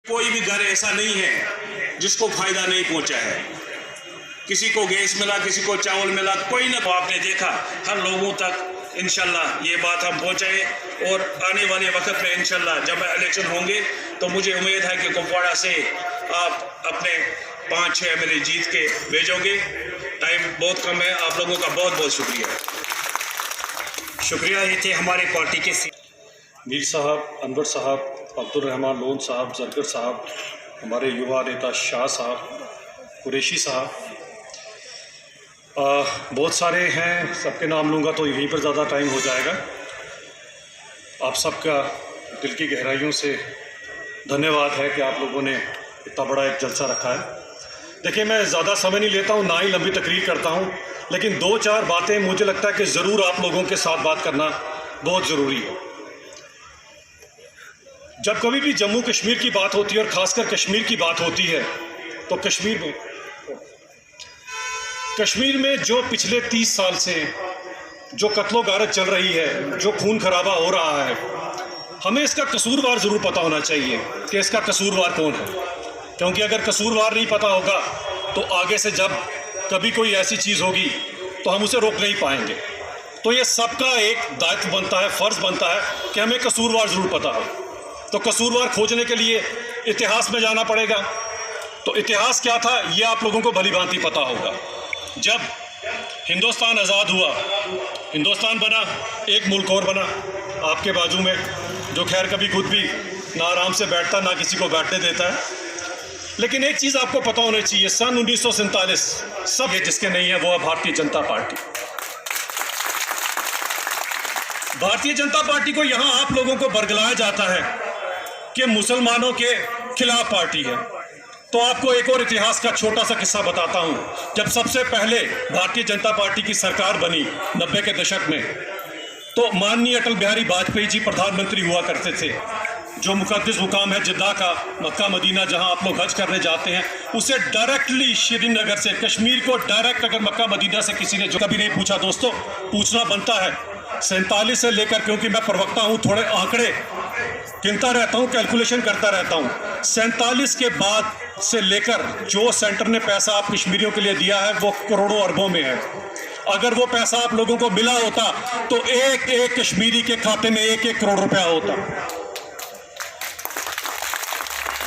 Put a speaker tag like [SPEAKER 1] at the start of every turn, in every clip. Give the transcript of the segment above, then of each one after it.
[SPEAKER 1] कोई भी घर ऐसा नहीं है जिसको फायदा नहीं पहुंचा है। किसी को गैस मिला, किसी को चावल मिला, कोई ना। तो आपने देखा हर लोगों तक इंशाल्लाह ये बात हम पहुंचाए और आने वाले वक्त में इंशाल्लाह जब इलेक्शन होंगे तो मुझे उम्मीद है कि कुपवाड़ा से आप अपने 5-6 MLA जीत के भेजोगे। टाइम बहुत कम है। आप लोगों का बहुत बहुत शुक्रिया। ये थे हमारे पार्टी के
[SPEAKER 2] मीर साहब, अनवर साहब, अब्दुल रहमान लोन साहब, जरगर साहब, हमारे युवा नेता शाह साहब, कुरैशी साहब, बहुत सारे हैं। सबके नाम लूँगा तो यहीं पर ज़्यादा टाइम हो जाएगा। आप सबका दिल की गहराइयों से धन्यवाद है कि आप लोगों ने इतना बड़ा एक जलसा रखा है। देखिए, मैं ज़्यादा समय नहीं लेता हूँ, ना ही लंबी तकरीर करता हूँ, लेकिन 2-4 बातें मुझे लगता है कि ज़रूर आप लोगों के साथ बात करना बहुत ज़रूरी है। जब कभी भी जम्मू कश्मीर की बात होती है और ख़ासकर कश्मीर की बात होती है तो कश्मीर में जो पिछले 30 साल से जो कत्लो गारत चल रही है, जो खून खराबा हो रहा है, हमें इसका कसूरवार ज़रूर पता होना चाहिए कि इसका कसूरवार कौन है। क्योंकि अगर कसूरवार नहीं पता होगा तो आगे से जब कभी कोई ऐसी चीज़ होगी तो हम उसे रोक नहीं पाएंगे। तो ये सबका एक दायित्व बनता है, फ़र्ज़ बनता है कि हमें कसूरवार ज़रूर पता हो। तो कसूरवार खोजने के लिए इतिहास में जाना पड़ेगा। तो इतिहास क्या था ये आप लोगों को भली भांति पता होगा। जब हिंदुस्तान आज़ाद हुआ, हिंदुस्तान बना, एक मुल्क और बना आपके बाजू में, जो खैर कभी खुद भी ना आराम से बैठता ना किसी को बैठने देता है। लेकिन एक चीज़ आपको पता होनी चाहिए, सन 1947 सब है, जिसके नहीं है वो है भारतीय जनता पार्टी। भारतीय जनता पार्टी को यहाँ आप लोगों को बरगलाया जाता है कि मुसलमानों के खिलाफ पार्टी है। तो आपको एक और इतिहास का छोटा सा किस्सा बताता हूँ। जब सबसे पहले भारतीय जनता पार्टी की सरकार बनी 90 के दशक में, तो माननीय अटल बिहारी वाजपेयी जी प्रधानमंत्री हुआ करते थे। जो मुकद्दस मुकाम है जिद्दा का, मक्का मदीना, जहां आप लोग हज करने जाते हैं, उसे डायरेक्टली श्रीनगर से, कश्मीर को डायरेक्ट अगर मक्का मदीना से किसी ने जो कभी नहीं पूछा, दोस्तों पूछना बनता है। 47 से लेकर, क्योंकि मैं प्रवक्ता हूं, थोड़े आंकड़े गिनता रहता हूं, कैलकुलेशन करता रहता हूं। 47 के बाद से लेकर जो सेंटर ने पैसा आप कश्मीरियों के लिए दिया है वो करोड़ों अरबों में है। अगर वो पैसा आप लोगों को मिला होता तो एक एक कश्मीरी के खाते में 1-1 करोड़ रुपया होता।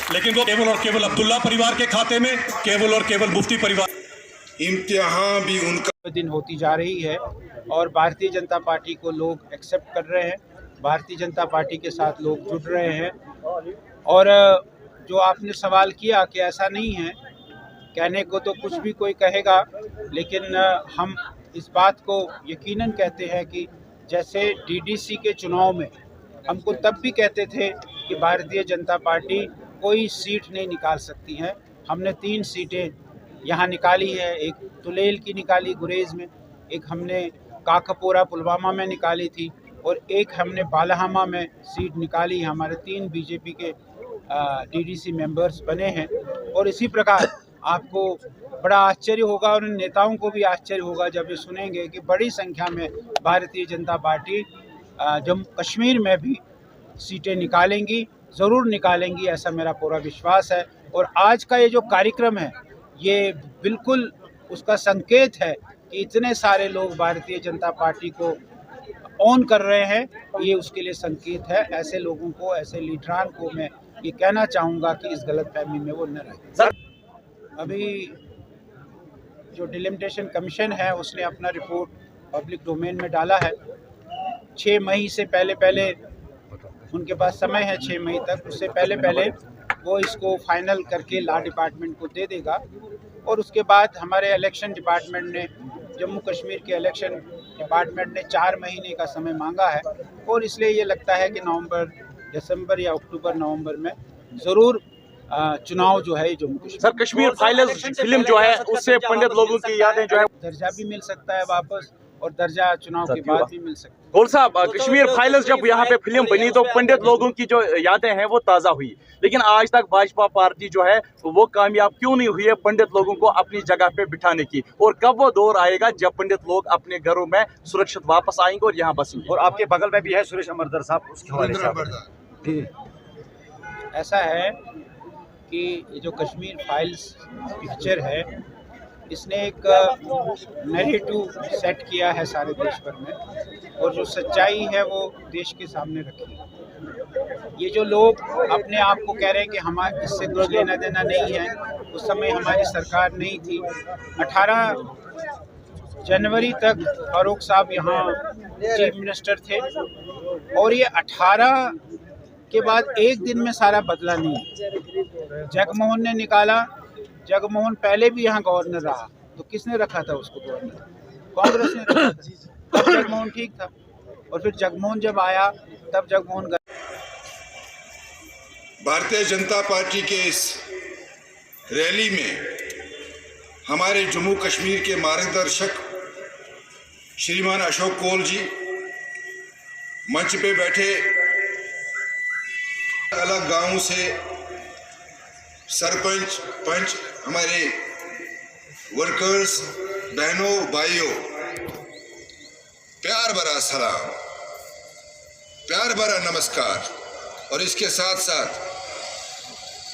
[SPEAKER 2] लेकिन वो केवल और केवल अब्दुल्ला परिवार के खाते में, केवल और केवल मुफ्ती परिवार।
[SPEAKER 3] इम्तिहान भी उनका
[SPEAKER 4] दिन होती जा रही है और भारतीय जनता पार्टी को लोग एक्सेप्ट कर रहे हैं, भारतीय जनता पार्टी के साथ लोग जुड़ रहे हैं। और जो आपने सवाल किया कि ऐसा नहीं है, कहने को तो कुछ भी कोई कहेगा, लेकिन हम इस बात को यकीनन कहते हैं कि जैसे DDC के चुनाव में हमको तब भी कहते थे कि भारतीय जनता पार्टी कोई सीट नहीं निकाल सकती है। हमने 3 सीटें यहाँ निकाली है। एक तुलेल की निकाली गुरेज में, एक हमने काकापोरा पुलवामा में निकाली थी, और एक हमने बालाहामा में सीट निकाली। हमारे 3 BJP के DDC मेंबर्स बने हैं। और इसी प्रकार आपको बड़ा आश्चर्य होगा और नेताओं को भी आश्चर्य होगा जब ये सुनेंगे कि बड़ी संख्या में भारतीय जनता पार्टी जम्मू कश्मीर में भी सीटें निकालेंगी, ज़रूर निकालेंगी, ऐसा मेरा पूरा विश्वास है। और आज का ये जो कार्यक्रम है ये बिल्कुल उसका संकेत है कि इतने सारे लोग भारतीय जनता पार्टी को ऑन कर रहे हैं, ये उसके लिए संकेत है। ऐसे लोगों को, ऐसे लीडरान को मैं ये कहना चाहूँगा कि इस गलतफहमी में वो न रहे। अभी जो डिलिमिटेशन कमीशन है उसने अपना रिपोर्ट पब्लिक डोमेन में डाला है। 6 मई से पहले उनके पास समय है, 6 मई तक। उससे पहले वो इसको फाइनल करके लॉ डिपार्टमेंट को दे देगा। और उसके बाद हमारे इलेक्शन डिपार्टमेंट ने, जम्मू कश्मीर के इलेक्शन डिपार्टमेंट ने 4 महीने का समय मांगा है। और इसलिए ये लगता है कि नवंबर, दिसंबर या अक्टूबर नवंबर में ज़रूर चुनाव जो है Jammu Kashmir.
[SPEAKER 5] Sir, Kashmir files film जो है उससे पंडित लोगों की यादें जो है
[SPEAKER 4] दर्जा भी मिल सकता है वापस, और दर्जा चुनाव के बाद भी मिल सकता है।
[SPEAKER 5] गोल साहब, कश्मीर फाइल्स जब यहाँ पे फिल्म बनी तो पंडित लोगों की जो यादें हैं वो ताज़ा हुई, लेकिन आज तक भाजपा पार्टी जो है वो कामयाब क्यों नहीं हुई है पंडित लोगों को अपनी जगह पे बिठाने की? और कब वो दौर आएगा जब पंडित लोग अपने घरों में सुरक्षित वापस आएंगे और यहाँ बसेंगे? और आपके बगल में भी है सुरेश अमरदर साहब, उसके हवाले से।
[SPEAKER 4] ऐसा है कि ये जो कश्मीर फाइल्स पिक्चर है, इसने एक नैरेटिव सेट किया है सारे देश भर में, और जो सच्चाई है वो देश के सामने रखी है। ये जो लोग अपने आप को कह रहे हैं कि हमारे इससे कुछ लेना देना नहीं है, उस समय हमारी सरकार नहीं थी। 18 जनवरी तक फारूक साहब यहाँ चीफ मिनिस्टर थे, और ये 18 के बाद एक दिन में सारा बदला नहीं। जगमोहन ने निकाला, जगमोहन पहले भी यहाँ गवर्नर रहा, तो किसने रखा था उसको गवर्नर? कांग्रेस ने रखा था। तब जगमोहन ठीक था, और फिर जगमोहन जब आया तब जगमोहन
[SPEAKER 3] भारतीय जनता पार्टी के इस रैली में हमारे जम्मू कश्मीर के मार्गदर्शक श्रीमान अशोक कोल जी, मंच पे बैठे अलग गांवों से सरपंच, पंच, हमारे वर्कर्स, बहनों, भाइयों, प्यार भरा सलाम, प्यार भरा नमस्कार। और इसके साथ साथ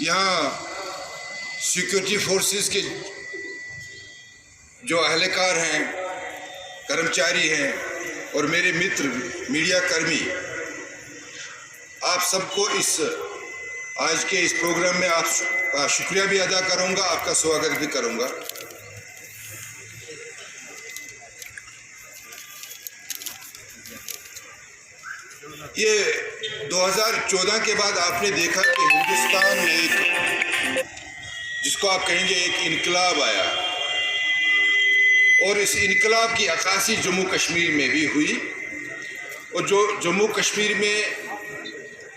[SPEAKER 3] यहाँ सिक्योरिटी फोर्सेस के जो अहलकार हैं, कर्मचारी हैं, और मेरे मित्र मीडिया कर्मी, आप सबको इस आज के इस प्रोग्राम में आप शुक्रिया भी अदा करूंगा, आपका स्वागत भी करूंगा। ये 2014 के बाद आपने देखा कि हिंदुस्तान में एक, जिसको आप कहेंगे, एक इनकलाब आया, और इस इनकलाब की अक्कासी जम्मू कश्मीर में भी हुई। और जो जम्मू कश्मीर में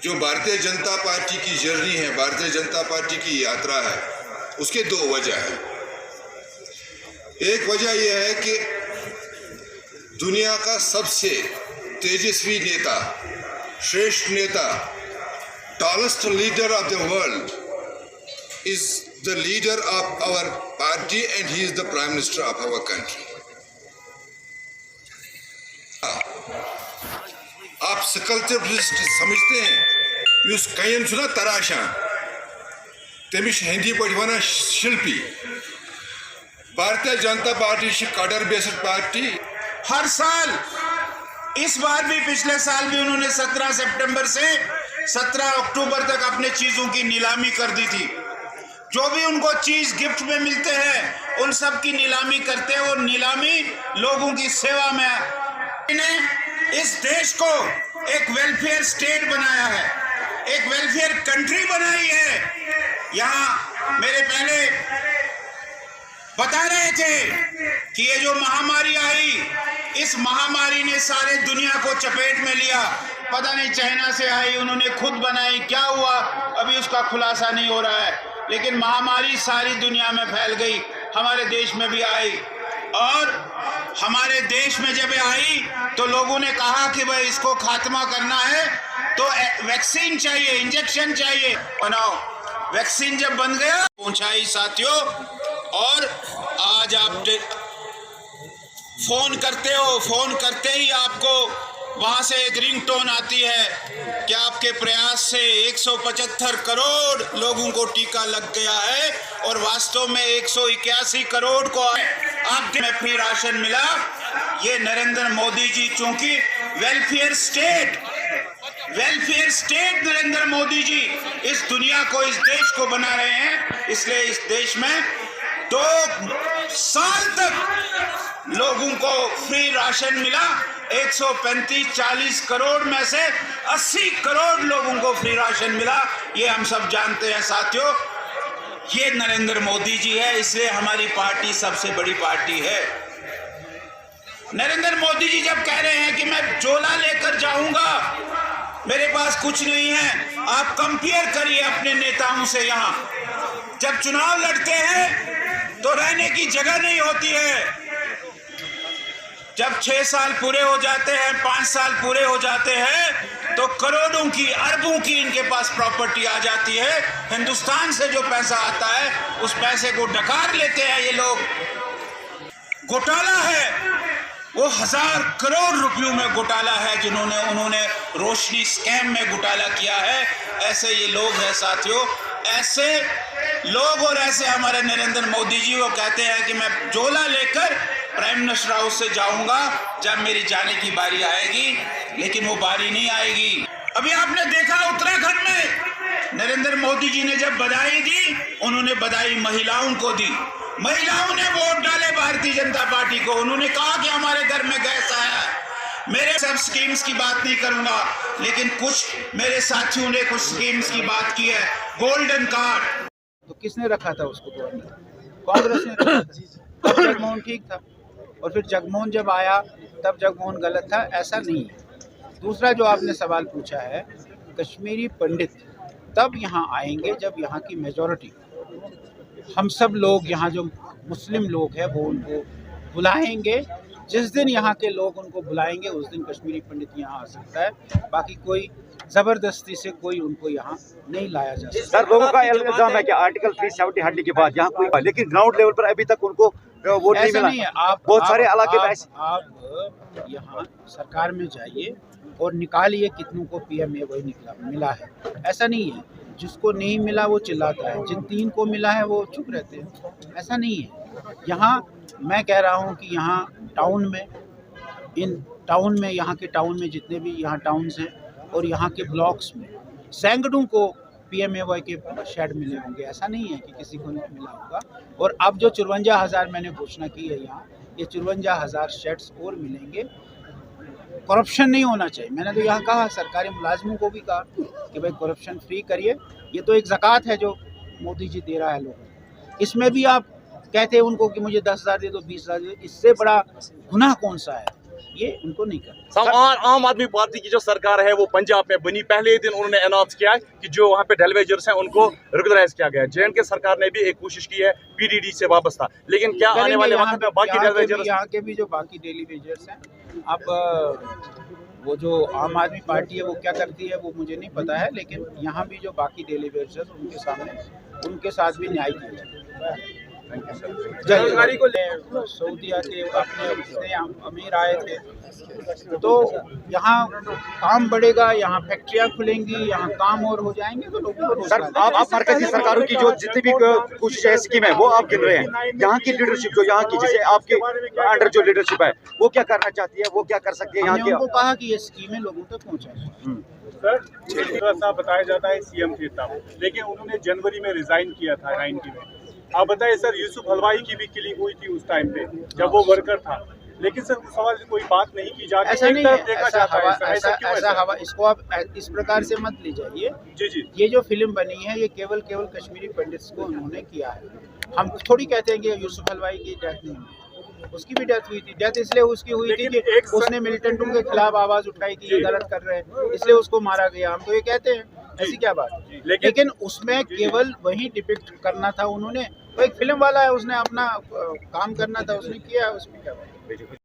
[SPEAKER 3] जो भारतीय जनता पार्टी की जर्नी है, भारतीय जनता पार्टी की यात्रा है, उसके दो वजह हैं। एक वजह यह है कि दुनिया का सबसे तेजस्वी नेता, श्रेष्ठ नेता, tallest leader of the world is the leader of our party and he is the prime minister of our country. आप स्कल्पचर समझते हैं, उस कयन छुना तराशा, तमिश हिंदी पढ़ वना शिल्पी। Bharatiya Janata party cadre based party
[SPEAKER 4] हर साल, इस बार भी, पिछले साल भी उन्होंने 17 सितंबर से 17 अक्टूबर तक अपने चीजों की नीलामी कर दी थी। जो भी उनको चीज गिफ्ट में मिलते हैं उन सब की नीलामी करते हैं, और नीलामी लोगों की सेवा में। इन्हें इस देश को एक वेलफेयर स्टेट बनाया है, एक वेलफेयर कंट्री बनाई है। यहाँ मेरे पहले बता रहे थे कि ये जो महामारी आई, इस महामारी ने सारे दुनिया को चपेट में लिया। पता नहीं चाइना से आई, उन्होंने खुद बनाई, क्या हुआ अभी उसका खुलासा नहीं हो रहा है, लेकिन महामारी सारी दुनिया में फैल गई, हमारे देश में भी आई। और हमारे देश में जब आई तो लोगों ने कहा कि भाई इसको खात्मा करना है तो वैक्सीन चाहिए, इंजेक्शन चाहिए, बनाओ। वैक्सीन जब बन गया, पहुंचाई साथियों। और आज आप फोन करते हो, फोन करते ही आपको वहां से एक रिंगटोन आती है कि आपके प्रयास से 175 करोड़ लोगों को टीका लग गया है, और वास्तव में 181 करोड़ को आपके में फ्री राशन मिला। ये नरेंद्र मोदी जी, चूंकि वेलफेयर स्टेट नरेंद्र मोदी जी इस दुनिया को, इस देश को बना रहे हैं, इसलिए इस देश में 2 साल तक लोगों को फ्री राशन मिला। 135-40 करोड़ में से 80 करोड़ लोगों को फ्री राशन मिला। ये हम सब जानते हैं साथियों, ये नरेंद्र मोदी जी है, इसलिए हमारी पार्टी सबसे बड़ी पार्टी है। नरेंद्र मोदी जी जब कह रहे हैं कि मैं झोला लेकर जाऊंगा, मेरे पास कुछ नहीं है, आप कंपेयर करिए अपने नेताओं से। यहाँ जब चुनाव लड़ते हैं तो रहने की जगह नहीं होती है। जब 6 साल पूरे हो जाते हैं, 5 साल पूरे हो जाते हैं, तो करोड़ों की, अरबों की इनके पास प्रॉपर्टी आ जाती है। हिंदुस्तान से जो पैसा आता है उस पैसे को डकार लेते हैं ये लोग। घोटाला है, वो 1000 करोड़ रुपयों में घोटाला है, उन्होंने रोशनी स्कैम में घोटाला किया है। ऐसे ये लोग हैं साथियों,
[SPEAKER 6] ऐसे लोग और ऐसे हमारे नरेंद्र मोदी जी वो कहते हैं कि मैं झोला लेकर प्राइम मिनिस्टर हाउस से जाऊंगा जब मेरी जाने की बारी आएगी, लेकिन वो बारी नहीं आएगी। अभी आपने देखा उत्तराखंड में नरेंद्र मोदी जी ने जब बधाई दी, उन्होंने बधाई महिलाओं को दी। महिलाओं ने वोट डाले भारतीय जनता पार्टी को। उन्होंने कहा कि हमारे घर में गैस आया। मेरे सब स्कीम्स की बात नहीं करूंगा, लेकिन कुछ मेरे साथियों ने कुछ स्कीम्स की बात की है। गोल्डन कार्ड
[SPEAKER 4] तो किसने रखा था उसको? कांग्रेस ने रखा था। तब जगमोहन ठीक था, और फिर जगमोहन जब आया तब जगमोहन गलत था, ऐसा नहीं है। दूसरा जो आपने सवाल पूछा है, कश्मीरी पंडित तब यहाँ आएंगे जब यहाँ की मेजॉरिटी, हम सब लोग यहाँ जो मुस्लिम लोग हैं वो उनको बुलाएंगे। जिस दिन यहाँ के लोग उनको बुलाएंगे उस दिन कश्मीरी पंडित यहाँ आ सकता है। बाकी कोई जबरदस्ती से कोई उनको यहाँ नहीं लाया जा सकता।
[SPEAKER 7] सर, लोगों का इल्जाम है कि आर्टिकल 370 हटने के बाद यहाँ कोई, लेकिन ग्राउंड लेवल पर अभी तक उनको वोट नहीं मिला।
[SPEAKER 4] नहीं है। आप
[SPEAKER 7] बहुत सारे इलाके में
[SPEAKER 4] आप यहाँ सरकार में जाइए और निकालिए कितनों को PMAY मिला है। ऐसा नहीं है, जिसको नहीं मिला वो चिल्लाता है, जिन 3 को मिला है वो चुप रहते हैं। ऐसा नहीं है। यहाँ मैं कह रहा हूँ कि यहाँ टाउन में, यहाँ के टाउन में जितने भी यहाँ टाउन्स हैं और यहाँ के ब्लॉक्स में सैकड़ों को PMAY के शेड मिले होंगे। ऐसा नहीं है कि किसी को नहीं मिला होगा। और अब जो 54,000 मैंने घोषणा की है यहाँ, ये 54,000 शेड्स और मिलेंगे। करप्शन नहीं होना चाहिए। मैंने तो यहाँ कहा, सरकारी मुलाजमों को भी कहा कि भाई करप्शन फ्री करिए। ये तो एक ज़कात है जो मोदी जी दे रहा है लोगों को। इसमें भी आप कहते हैं उनको कि मुझे 10,000 दे दो, 20,000 दे दो। इससे बड़ा गुनाह कौन सा है? ये उनको नहीं करना।
[SPEAKER 5] आम आदमी पार्टी की जो सरकार है वो पंजाब में बनी, पहले ही दिन उन्होंने अनाउंस किया कि जो वहाँ पे डेलीवेजर्स हैं उनको रेगुलराइज किया गया। JNK सरकार ने भी एक कोशिश की है PDD से वापस, लेकिन क्या आने वाले वक्त में बाकी डेलीवेजर्स,
[SPEAKER 4] यहाँ के भी जो बाकी डेलीवेजर्स हैं, अब वो जो आम आदमी पार्टी है वो क्या करती है वो मुझे नहीं पता है, लेकिन यहाँ भी जो बाकी डेलीवेजर्स उनके सामने उनके साथ भी न्याय किया जाए। जानकारी को ले सऊदीया के अपने अमीर आए थे, तो यहाँ काम बढ़ेगा, यहाँ फैक्ट्रियाँ खुलेंगी, यहाँ काम और हो जाएंगे, तो लोगों को
[SPEAKER 7] सर, आप मरकजी सरकारों की जो जितनी भी कोशिश है, स्कीम है, वो आप गिन रहे हैं। यहाँ की लीडरशिप जो यहाँ की, जैसे आपके अंडर जो लीडरशिप है, वो क्या करना चाहती है, वो क्या कर सकती है? यहाँ की
[SPEAKER 4] उनको कहा कि ये स्कीमें लोगों तक पहुँचाएं।
[SPEAKER 2] सर, साहब बताया जाता है CM थे तब, लेकिन उन्होंने जनवरी में रिजाइन किया था 90 में। आप बताइए सर, यूसुफ हलवाई की भी किलिंग हुई थी उस टाइम पे जब वो वर्कर था, लेकिन सर उस सवाल कोई बात नहीं की जाती।
[SPEAKER 4] ऐसा नहीं है, ऐसा
[SPEAKER 2] है।
[SPEAKER 4] हवा इसको आप इस प्रकार से मत ले जाइए।
[SPEAKER 2] जी।
[SPEAKER 4] ये जो फिल्म बनी है ये केवल कश्मीरी पंडित्स को उन्होंने किया है। हम थोड़ी कहते हैं कि यूसुफ हलवाई की डेथ नहीं हुई, उसकी भी डेथ हुई थी। डेथ इसलिए उसकी हुई थी कि उसने मिलिटेंटों के खिलाफ आवाज उठाई कि ये गलत कर रहे हैं, इसलिए उसको मारा गया। हम तो ये कहते हैं, ऐसी क्या बात। लेकिन उसमें केवल वही डिपिक्ट करना था उन्होंने। वो एक फिल्म वाला है, उसने अपना काम करना था, उसने किया, उसमें क्या बात।